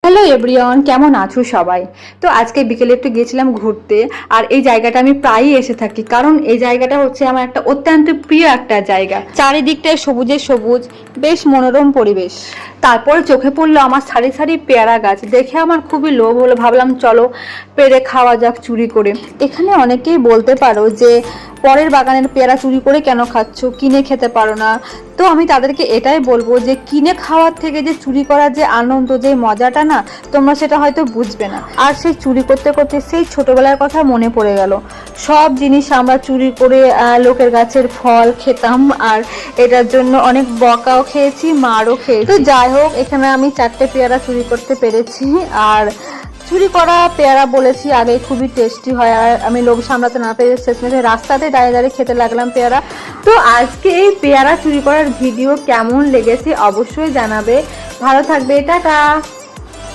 Hello everyone, কেমন আছো সবাই? তো আজকে বিকেলে একটু গিয়েছিলাম ঘুরতে। আর এই জায়গাটা আমি প্রায়ই এসে থাকি, কারণ এই জায়গাটা হচ্ছে আমার একটা অত্যন্ত প্রিয় একটা জায়গা। চারিদিকটায় সবুজে সবুজ, বেশ মনোরম পরিবেশ। তারপরে চোখে পড়লো আমার সারি সারি পেয়ারা গাছ, দেখে আমার খুবই লোভ হলো। ভাবলাম চলো পেড়ে খাওয়া যাক চুরি করে। এখানে অনেকেই বলতে পারো যে পরের বাগানের পেয়ারা চুরি করে কেন খাচ্ছ, কিনে খেতে পারো না? তো আমি তাদেরকে এটাই বলবো যে কিনে খাওয়ার থেকে যে চুরি করার যে আনন্দ, যে মজাটা না, তোমরা সেটা হয়তো বুঝবে না। আর সেই চুরি করতে করতে সেই ছোটবেলার কথা মনে পড়ে গেল। সব জিনিস আমরা চুরি করে লোকের গাছের ফল খেতাম, আর এটার জন্য অনেক বকাও খেয়েছি, মারও খেয়েছি। তো যাই হোক, এখানে আমি 4টে পেয়ারা চুরি করতে পেরেছি। আর চুরি করা পেয়ারা বলেছি আগে খুবই টেস্টি হয়, আর আমি লোভ সামলাতে না পেরে শেষমেশে রাস্তাতে দাঁড়িয়ে দাঁড়িয়ে খেতে লাগলাম পেয়ারা। তো আজকে এই পেয়ারা চুরি করার ভিডিও কেমন লেগেছে অবশ্যই জানাবে। ভালো থাকবে, টাটা।